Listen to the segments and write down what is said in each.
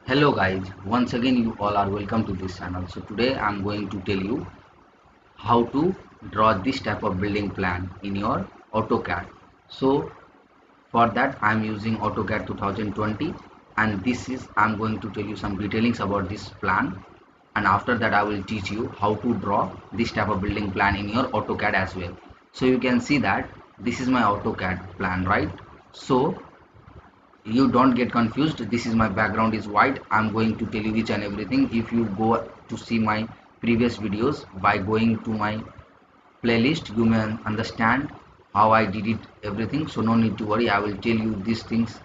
Hello guys, once again you all are welcome to this channel. So today I'm going to tell you how to draw this type of building plan in your AutoCAD. So for that I'm using AutoCAD 2020, and this is I'm going to tell you some detailings about this plan, and after that I will teach you how to draw this type of building plan in your AutoCAD as well. So you can see that this is my AutoCAD plan, right? So you don't get confused, this is my background is white. I'm going to tell you each and everything. If you go to see my previous videos by going to my playlist, you may understand how I did it everything, so no need to worry. I will tell you these things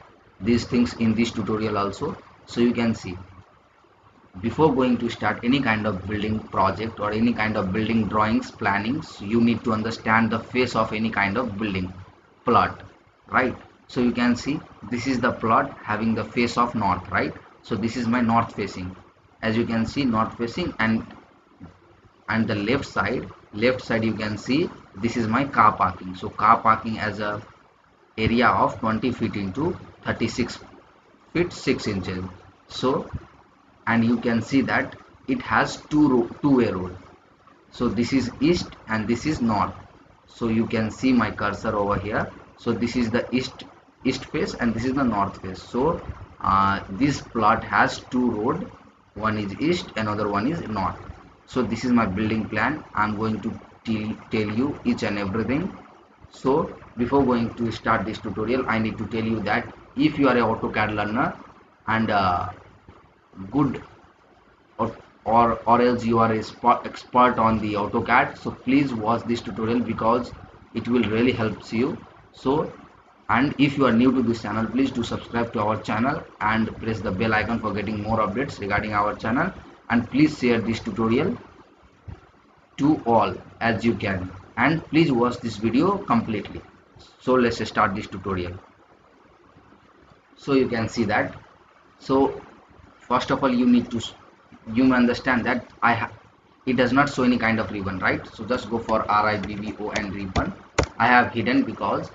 in this tutorial also. So you can see, before going to start any kind of building project or any kind of building drawings plannings, you need to understand the face of any kind of building plot, right? So you can see this is the plot having the face of north, right? So this is my north facing, as you can see, north facing. And the left side you can see this is my car parking. So car parking as a area of 20 feet into 36 feet 6 inches. So, and you can see that it has two-way road. So this is east and this is north. So you can see my cursor over here. So this is the east face and this is the north face. So this plot has two road, one is east, another one is north. So this is my building plan. I'm going to tell you each and everything. So before going to start this tutorial, I need to tell you that if you are a AutoCAD learner and good, or else you are a expert on the AutoCAD, so please watch this tutorial because it will really helps you. So, and if you are new to this channel, please do subscribe to our channel and press the bell icon for getting more updates regarding our channel, and please share this tutorial to all as you can, and please watch this video completely. So let's start this tutorial. So you can see that. So first of all, you may understand that it does not show any kind of ribbon, right? So just go for RIBBON ribbon. I have hidden because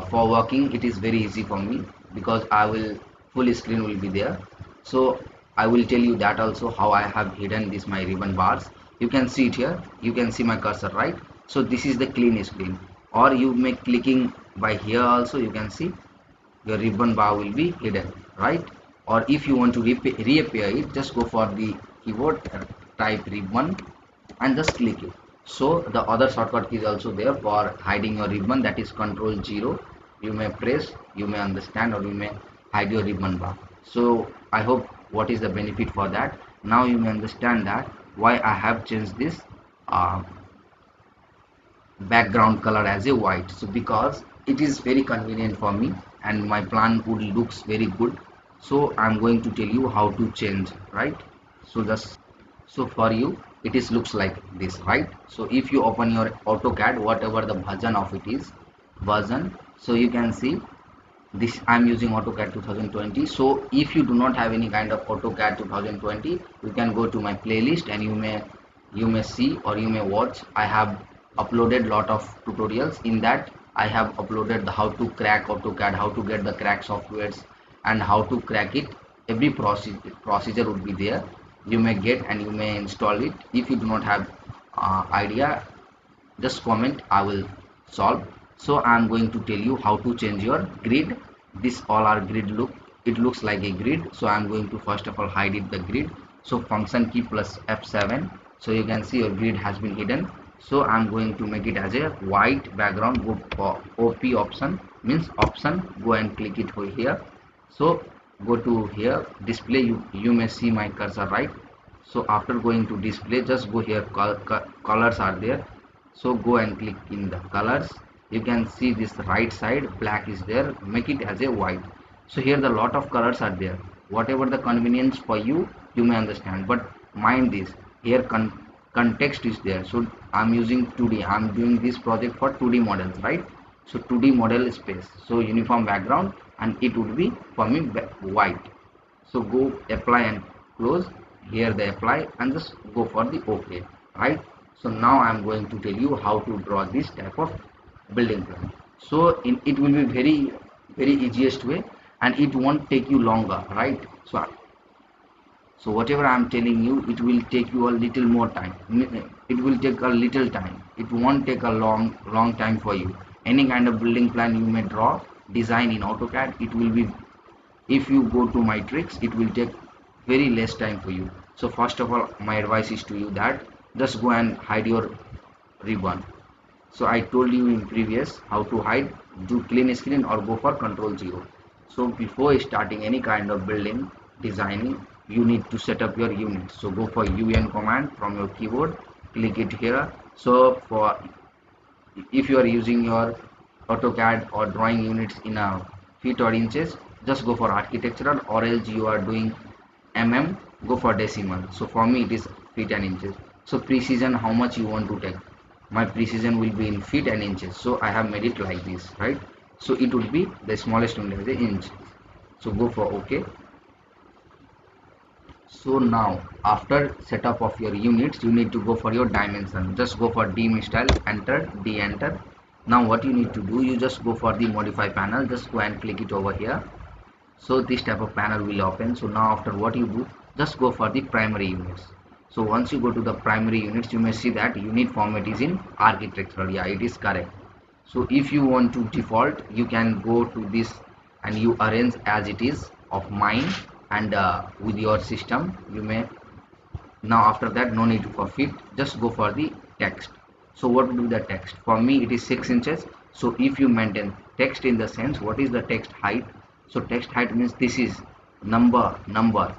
for working it is very easy for me, because I will full screen will be there. So I will tell you that also how I have hidden this my ribbon bars. You can see it here, you can see my cursor, right? So this is the clean screen, or you may clicking by here also, you can see your ribbon bar will be hidden, right? Or if you want to reappear it, just go for the keyboard, type ribbon and just click it. So the other shortcut key is also there for hiding your ribbon, that is control 0. You may press, you may understand, or you may hide your ribbon bar. So I hope what is the benefit for that. Now you may understand that why I have changed this uh, background color as a white. So because it is very convenient for me and my plan would looks very good. So I'm going to tell you how to change, right? So just, so for you it is looks like this, right? So if you open your AutoCAD, whatever the version of it is version, so you can see this I'm using AutoCAD 2020. So if you do not have any kind of AutoCAD 2020, you can go to my playlist and you may see or you may watch. I have uploaded lot of tutorials. In that I have uploaded the how to crack AutoCAD, how to get the crack softwares, and how to crack it. Every procedure would be there. You may get and you may install it. If you do not have idea, just comment, I will solve. So I'm going to tell you how to change your grid. This all our grid look, it looks like a grid. So I'm going to first of all hide it the grid. So function key plus F7. So you can see your grid has been hidden. So I'm going to make it as a white background. Go for OP option, means option, go and click it over here. So go to here display, you may see my cursor, right? So after going to display, just go here, colors are there. So go and click in the colors. You can see this right side black is there, make it as a white. So here the lot of colors are there, whatever the convenience for you, you may understand. But mind this, here context is there. So I'm using 2D, I'm doing this project for 2D models, right? So 2D model space, so uniform background, and it would be for me white. So go apply and close. Here the apply and just go for the OK, right? So now I'm going to tell you how to draw this type of building plan. So it will be very easiest way, and it won't take you longer, right? So So whatever I am telling you, it will take you a little more time. It will take a little time. It won't take a long time for you. Any kind of building plan you may draw, design in AutoCAD, it will be, if you go to Matrix, it will take very less time for you. So first of all, my advice is to you that just go and hide your ribbon. So I told you in previous how to hide, do clean screen or go for Control 0. So before starting any kind of building designing, you need to set up your unit. So go for UN command from your keyboard, click it here. So for, if you are using your AutoCAD or drawing units in a feet or inches, just go for architectural, or else you are doing go for decimal. So for me it is feet and inches. So precision, how much you want to take, my precision will be in feet and inches, so I have made it like this, right? So it would be the smallest unit as the inch. So go for OK. So now after setup of your units, you need to go for your dimension. Just go for dim style, enter, enter. Now what you need to do, you just go for the modify panel, just go and click it over here. So this type of panel will open. So now after what you do, just go for the primary units. So once you go to the primary units, you may see that unit format is in architectural. Yeah, it is correct. So if you want to default, you can go to this and you arrange as it is of mine, and with your system you may. Now after that, no need for fit, just go for the text. So what will be the text? For me it is 6 inches. So if you maintain text in the sense, what is the text height? So text height means this is number.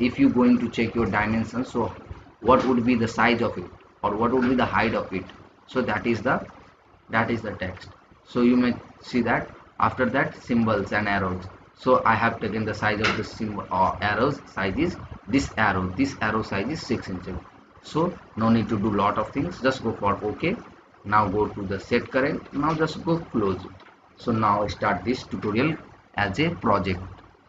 If you going to check your dimensions, so what would be the size of it, or what would be the height of it? So that is the text. So you may see that after that, symbols and arrows. So I have taken the size of the symbol or arrows size is this arrow size is 6 inches. So no need to do lot of things, just go for OK. Now go to the set current, now just go close it. So now start this tutorial as a project.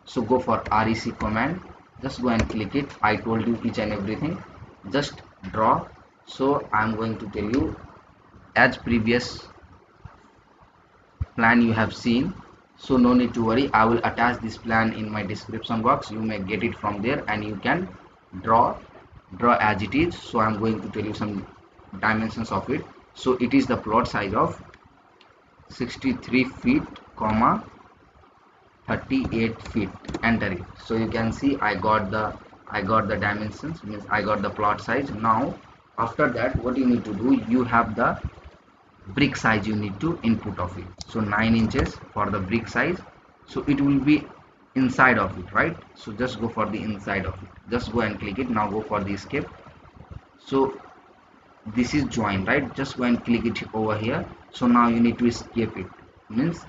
So go for REC command, just go and click it. I told you each and everything, just draw. So I'm going to tell you, as previous plan you have seen, so no need to worry, I will attach this plan in my description box. You may get it from there and you can draw as it is. So I'm going to tell you some dimensions of it. So it is the plot size of 63 feet comma 38 feet. Enter it. So you can see I got the dimensions, means I got the plot size. Now after that, what you need to do, you have the brick size you need to input of it. So 9 inches for the brick size. So it will be inside of it, right? So just go for the inside of it, just go and click it. Now go for the escape. So this is join, right? Just go and click it over here. So now you need to escape it, means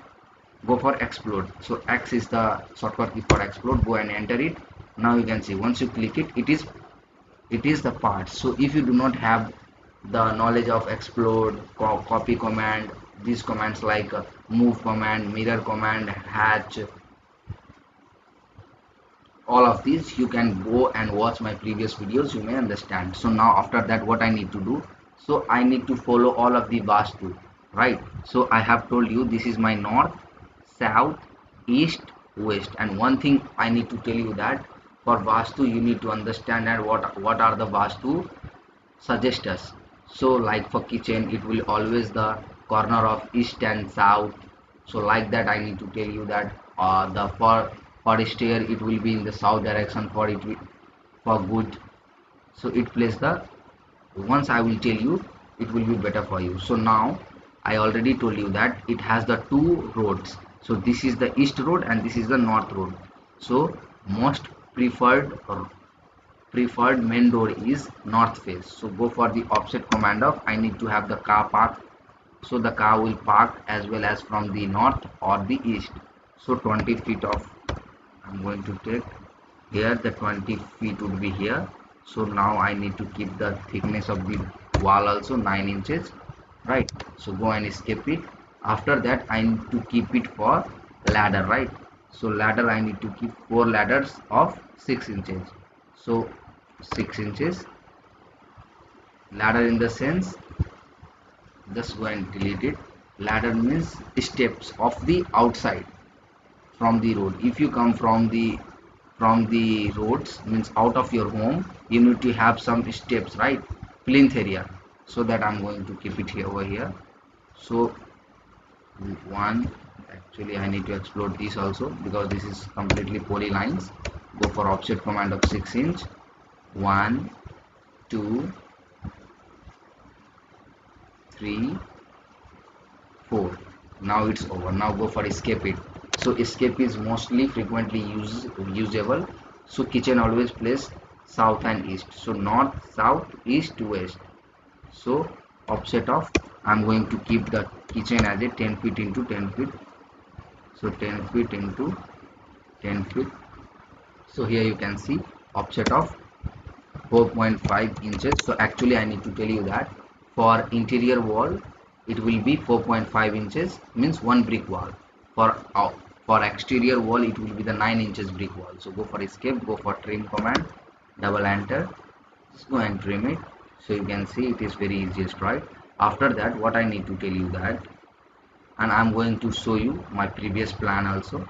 go for explode. So X is the shortcut key for explode. Go and enter it. Now you can see once you click it, it is the part. So if you do not have the knowledge of explode, copy command, these commands like move command, mirror command, hatch, all of these, you can go and watch my previous videos, you may understand. So now after that, what I need to do, so I need to follow all of the Vastu, right? So I have told you this is my north, south, east, west, and one thing I need to tell you that for Vastu you need to understand that what are the Vastu suggest us. So like for kitchen, it will always the corner of east and south. So like that, I need to tell you that the for stair, it will be in the south direction for it for good. So it plays the, once I will tell you, it will be better for you. So now I already told you that it has the two roads. So this is the east road and this is the north road. So most preferred main door is north face. So go for the offset command of, I need to have the car park. So the car will park as well as from the north or the east. So 20 feet of, I'm going to take here, the 20 feet would be here. So now I need to keep the thickness of the wall also 9 inches, right? So go and escape it. After that, I need to keep it for ladder, right? So ladder, I need to keep 4 ladders of 6 inches. So 6 inches ladder, in the sense, just go and delete it. Ladder means steps of the outside from the road. If you come from the from the roads, means out of your home, you need to have some steps, right? Plinth area. So that I'm going to keep it here over here. So one, actually I need to explode this also because this is completely polylines. Go for offset command of 6 inch. 1 2 3 4. Now it's over. Now go for escape it. So escape is mostly frequently usable. So kitchen always place south and east, so north, south, east, west. So offset of, I'm going to keep the kitchen as a 10 feet into 10 feet. So 10 feet into 10 feet. So here you can see offset of 4.5 inches. So actually I need to tell you that for interior wall it will be 4.5 inches, means one brick wall. For exterior wall it will be the 9 inches brick wall. So go for escape, go for trim command, double enter, just go and trim it. So you can see it is very easiest, right? After that, what I need to tell you that, and I'm going to show you my previous plan also.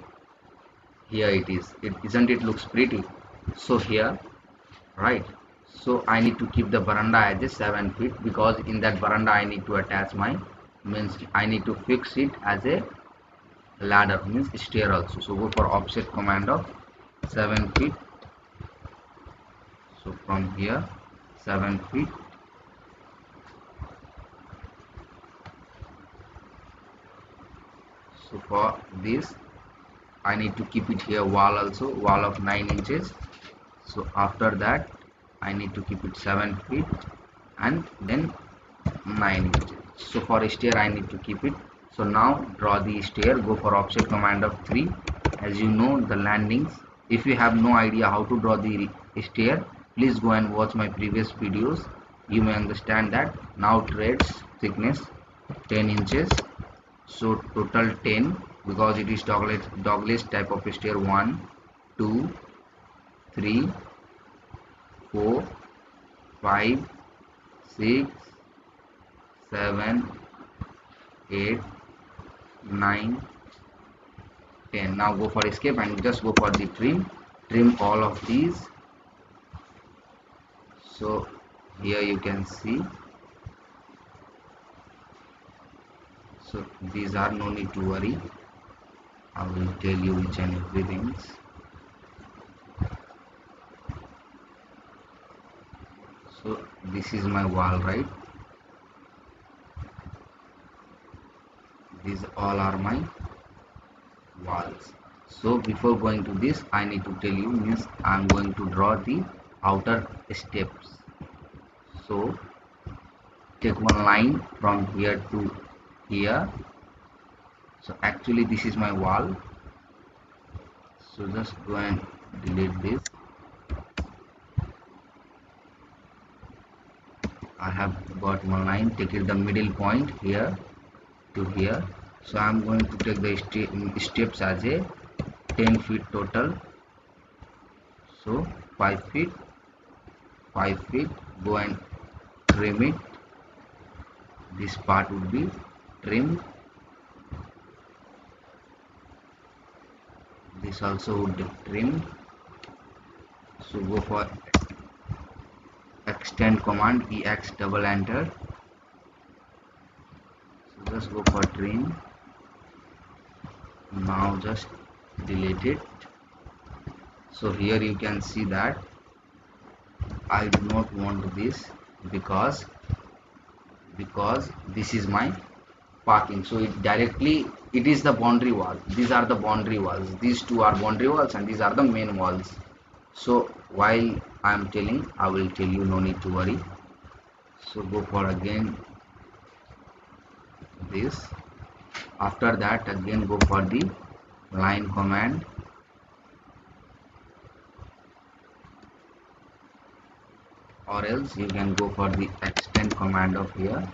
Here it is. Isn't it looks pretty? So here, right, so I need to keep the veranda as a 7 feet because in that veranda I need to attach my, means I need to fix it as a ladder, means stair also. So go for offset command of 7 feet. So from here 7 feet. So for this I need to keep it here wall also, wall of 9 inches. So after that I need to keep it 7 feet and then 9 inches. So for a stair I need to keep it. So now draw the stair, go for offset command of 3. As you know the landings, if you have no idea how to draw the stair, please go and watch my previous videos. You may understand that. Now treads thickness 10 inches. So total 10 because it is dogleg type of stair. 1 2 3 4 5 6 7 8 9 10. Now go for escape and just go for the trim all of these. So here you can see, so these are no need to worry, I will tell you each and everything. So this is my wall, right? These all are my walls. So before going to this I need to tell you, means I'm going to draw the outer steps. So take one line from here to here. So actually this is my wall. So just go and delete this. I have got one line, take it the middle point here to here. So I'm going to take the steps as a 10 feet total. So 5 feet 5 feet. Go and trim it. This part would be trimmed. This also would be trimmed. So go for extend command, ex double enter. So just go for trim. Now just delete it. So here you can see that I do not want this because this is my parking. So it is the boundary wall. These are the boundary walls. These two are boundary walls and these are the main walls. So while I am telling, I will tell you, no need to worry. So go for again this. After that again go for the line command. Or else you can go for the extend command of here.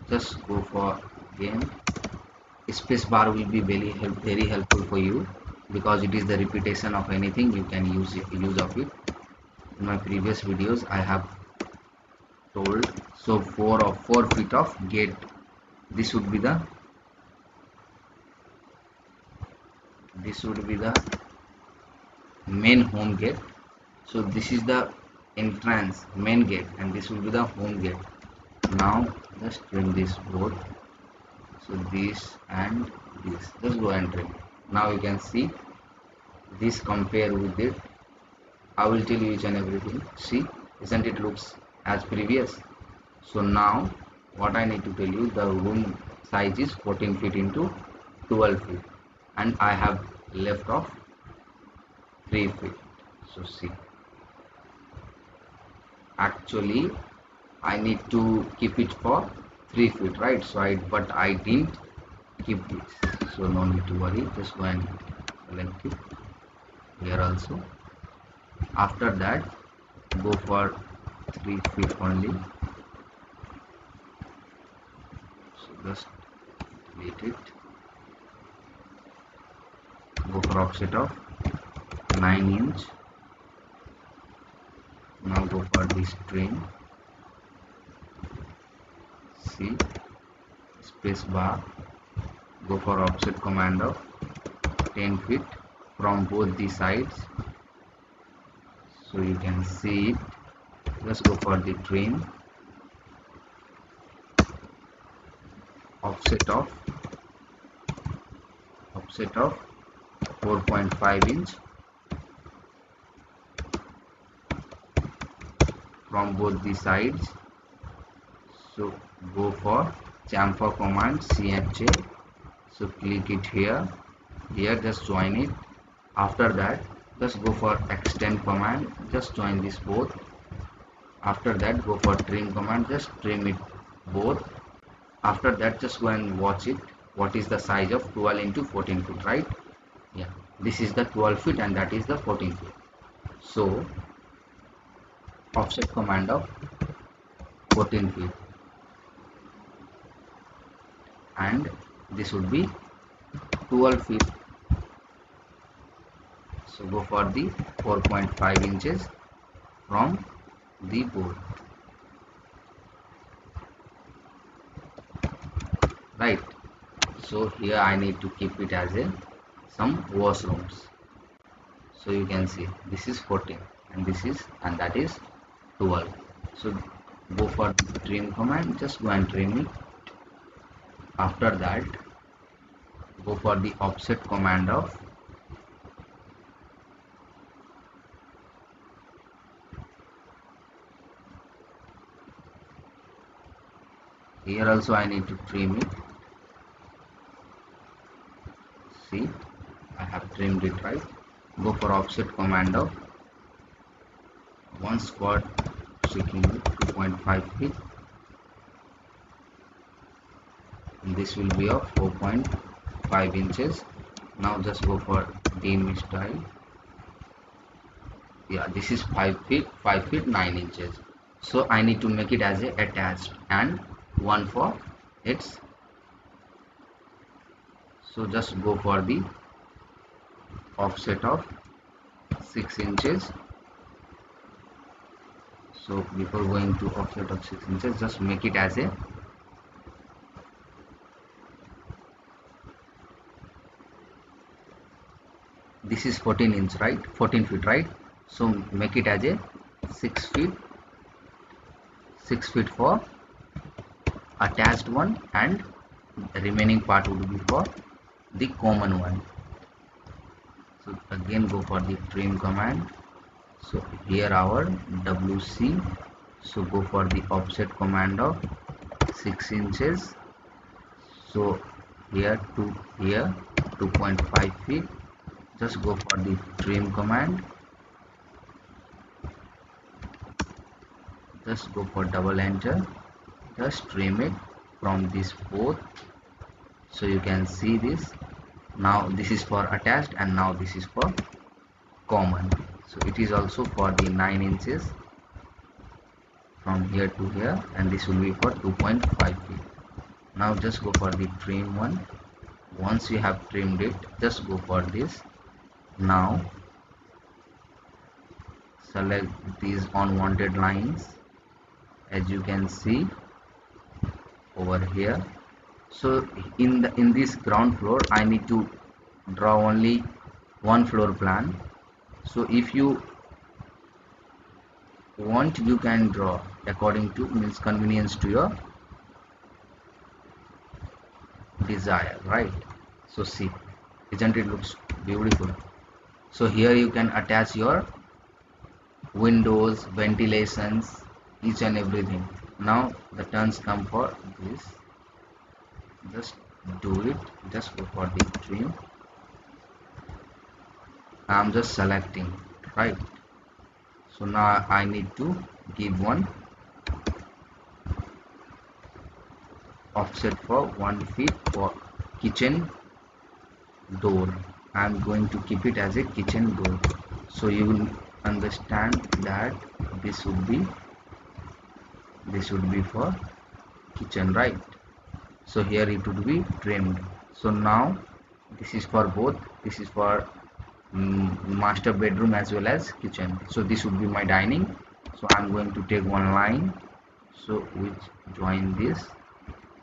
Just go for again. Space bar will be very helpful for you because it is the repetition of anything, you can use of it. In my previous videos I have told. So 4 feet of gate, this would be the this would be the main home gate. So this is the entrance main gate and this will be the home gate. Now just trim this both. So this and this, just go and trim. Now you can see this compare with it. I will tell you each and everything. See, isn't it looks as previous? So now what I need to tell you, the room size is 14 feet into 12 feet and I have left off 3 feet. So see, actually I need to keep it for 3 feet, right? So but I didn't keep this, so no need to worry. Just go and select it here also. After that, go for 3 feet only. So just delete it. Go for offset of 9 inch. Now go for this trim. See, space bar. Go for offset command of 10 feet from both the sides. So you can see it. Just go for the trim. Offset of 4.5 inch from both the sides. So go for chamfer command CHA. So click it here, just join it. After that, just go for extend command, just join this both. After that, go for trim command, just trim it both. After that, just go and watch it. What is the size of 12 into 14 feet, right? Yeah, this is the 12 feet and that is the 14 feet. So offset command of 14 feet and this would be 12 feet. So go for the 4.5 inches from the board, right? So here I need to keep it as a some washrooms. So you can see this is 14 and this is and that is 12. So go for the trim command, just go and trim it. After that, go for the offset command of here also I need to trim it. See, I have trimmed it, right? Go for offset command of 1 squad seeking 2.5 feet. And this will be of 4.5 inches. Now just go for dim style. Yeah, this is 5 feet 9 inches. So I need to make it as a attached and one for its. So just go for the offset of 6 inches. So before going to offset of 6 inches, just make it as a this is 14 inch, right? 14 feet, right? So make it as a 6 feet. 6 feet for attached one and the remaining part would be for the common one. So again go for the trim command. So here our WC. So go for the offset command of 6 inches. So here to here 2.5 feet. Just go for the trim command. Just go for double enter. Just trim it from this both. So you can see this. Now this is for attached and now this is for common. So it is also for the 9 inches from here to here and this will be for 2.5 feet. Now just go for the trim one. Once you have trimmed it, just go for this. Now select these unwanted lines as you can see over here. So in this ground floor I need to draw only one floor plan. So if you want, you can draw according to means convenience to your desire, right? So see, isn't it looks beautiful? So here you can attach your windows, ventilations, each and everything. Now the turns come for this. Just do it. Just go for the trim. I'm just selecting, right? So now I need to give one offset for 1 feet for kitchen door. I'm going to keep it as a kitchen door, so you will understand that this would be for kitchen, right? So here it would be trimmed. So now this is for both. This is for master bedroom as well as kitchen. So this would be my dining. So I'm going to take one line, so which join this.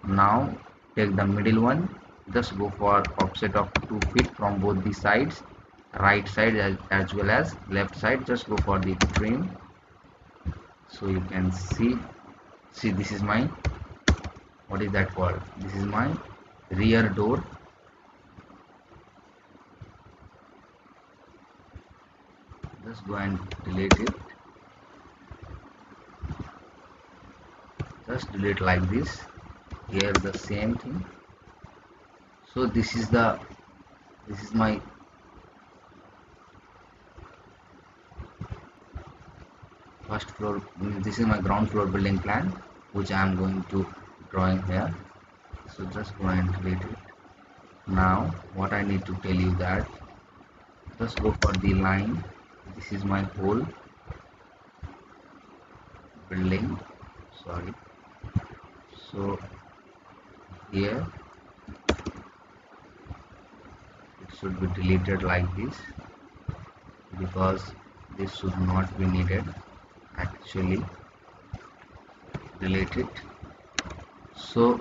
Now take the middle one, just go for offset of 2 feet from both the sides, right side as well as left side. Just go for the trim. So you can see this is my, what is that called, this is my rear door. Just go and delete it. Just delete like this. Here the same thing. So this is my first floor, this is my ground floor building plan, which I am going to drawing here. So just go and delete it. Now what I need to tell you that, just go for the line. This is my whole building, sorry. So here it should be deleted like this, because this should not be needed. Actually delete it. So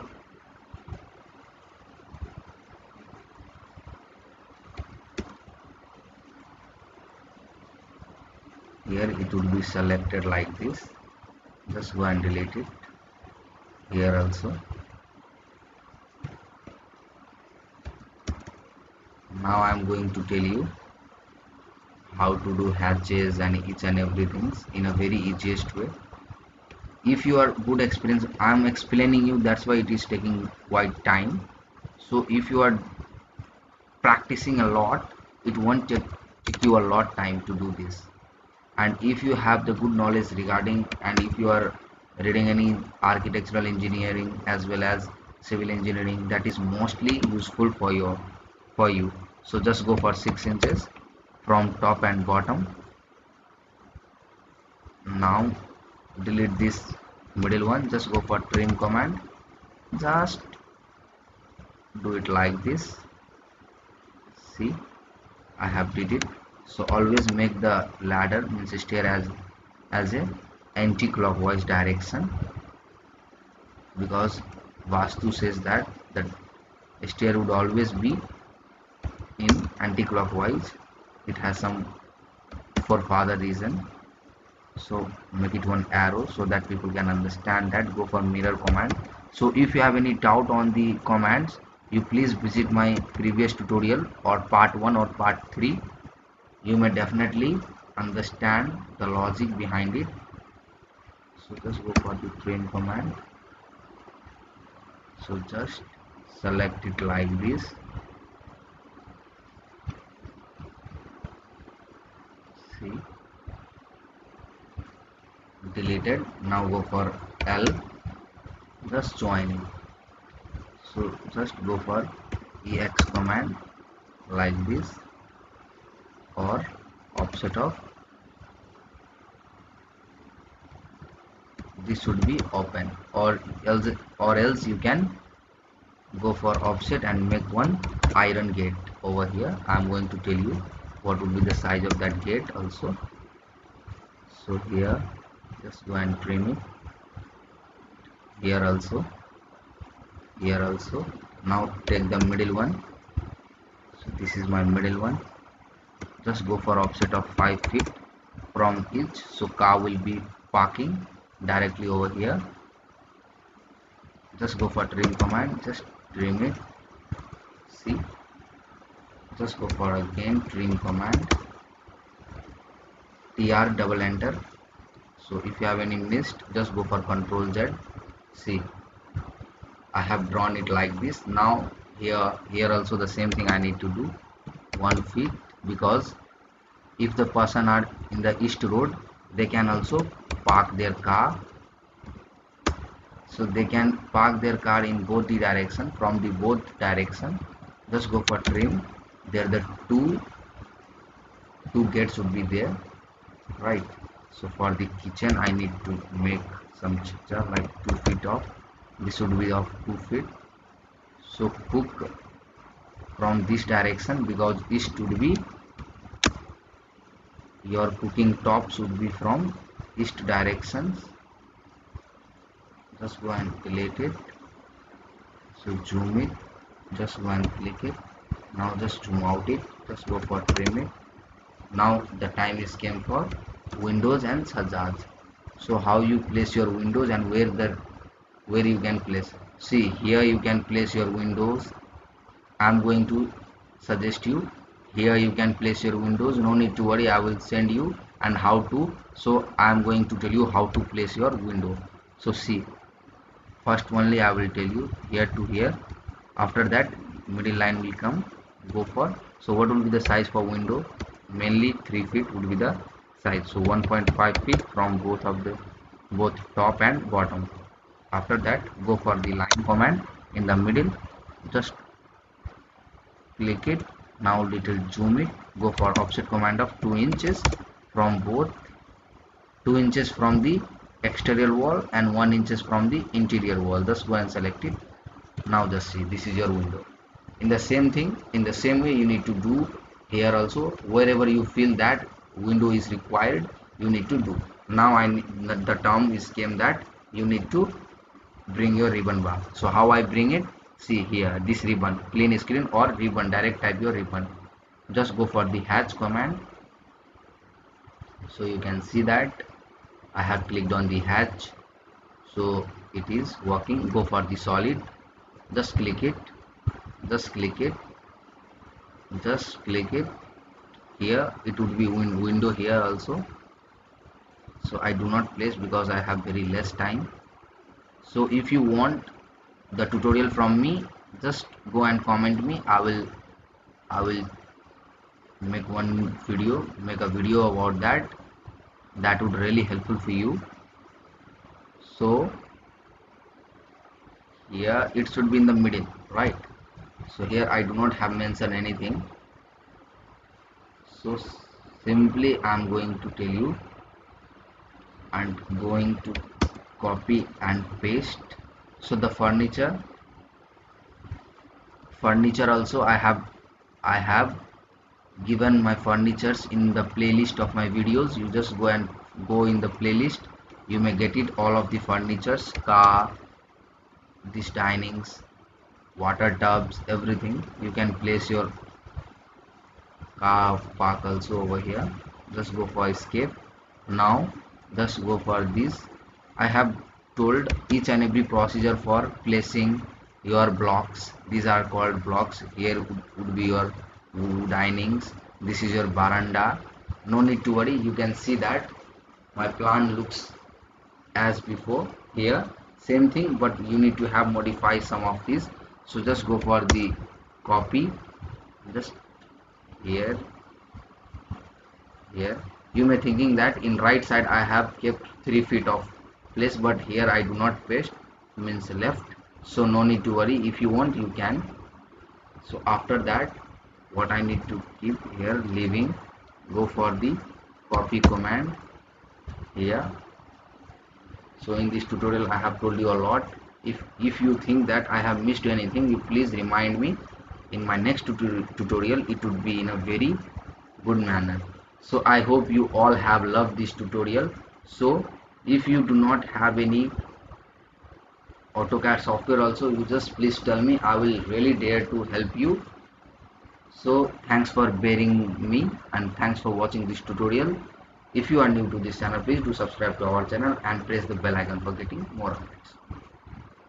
here it would be selected like this. Just go and delete it. Here also. Now I am going to tell you how to do hatches and each and everything in a very easiest way. If you are good experience, I am explaining you, that's why it is taking quite time. So if you are practicing a lot, it won't take you a lot time to do this. And if you have the good knowledge regarding, and if you are reading any architectural engineering as well as civil engineering, that is mostly useful for you. So just go for 6 inches from top and bottom. Now delete this middle one. Just go for trim command. Just do it like this. See, I have did it. So always make the ladder, means stair, as a anti-clockwise direction, because Vastu says that the stair would always be in anti-clockwise. It has some for further reason. So make it one arrow so that people can understand that. Go for mirror command. So if you have any doubt on the commands, you please visit my previous tutorial or part 1 or part 3. You may definitely understand the logic behind it. So just go for the trim command. So just select it like this. See, deleted. Now go for L, just join it. So just go for EX command like this, or offset of, this should be open, or else you can go for offset and make one iron gate over here. I'm going to tell you what would be the size of that gate also. So here just go and trim it. Here also, here also. Now take the middle one. So this is my middle one. just go for offset of 5 feet from each, so car will be parking directly over here. Just go for trim command, just trim it. See, just go for again trim command, tr double enter. So if you have any missed, just go for Control Z. See, I have drawn it like this. Now here also the same thing I need to do, 1 feet, because if the person are in the east road, they can also park their car. So they can park their car in both the direction, from the both direction. Just go for trim. There the two gates would be there, right? So for the kitchen I need to make some picture like 2 feet off. This would be of 2 feet. So cook from this direction, because east would be your cooking top should be from east directions. Just go and delete it. So zoom it, just go and click it. Now just zoom out it, just go for trim it. Now the time is came for windows and sajjad. So how you place your windows and where you can place. See, here you can place your windows. I'm going to suggest you, here you can place your windows, no need to worry, I will send you and how to. So I'm going to tell you how to place your window. So see, first only I will tell you here to here. After that middle line will come, go for. So what will be the size for window? Mainly 3 feet would be the size. So 1.5 feet from both top and bottom. After that go for the line command in the middle, just click it. Now little zoom it, go for offset command of 2 inches from both, 2 inches from the exterior wall and 1 inches from the interior wall. Just go and select it. Now just see, this is your window. In the same thing, in the same way you need to do here also. Wherever you feel that window is required, you need to do. Now the term is came that you need to bring your ribbon bar. So how I bring it? See here, this ribbon, clean screen or ribbon, direct type your ribbon. Just go for the hatch command. So you can see that I have clicked on the hatch, so it is working. Go for the solid, just click it, just click it, just click it. Here it would be window here also. So I do not place because I have very less time. So if you want the tutorial from me, just go and comment me. I will make a video about that. That would really helpful for you. So here it should be in the middle, right? So here I do not have mentioned anything. So simply I'm going to tell you and going to copy and paste. So the furniture also I have given my furnitures in the playlist of my videos. You just go in the playlist, you may get it, all of the furnitures, car, these dinings, water tubs, everything. You can place your car park also over here. Just go for escape. Now just go for this. I have told each and every procedure for placing your blocks. These are called blocks. Here would be your dinings. This is your veranda. No need to worry, you can see that my plan looks as before. Here same thing, but you need to have modify some of these. So just go for the copy, just here. You may thinking that in right side I have kept 3 feet of place, but here I do not paste, means left. So no need to worry, if you want you can. So after that what I need to keep here, leaving, go for the copy command here. So in this tutorial I have told you a lot. If you think that I have missed anything, you please remind me. In my next tutorial it would be in a very good manner. So I hope you all have loved this tutorial. So if you do not have any AutoCAD software also, you just please tell me, I will really dare to help you. So thanks for bearing me and thanks for watching this tutorial. If you are new to this channel, please do subscribe to our channel and press the bell icon for getting more updates.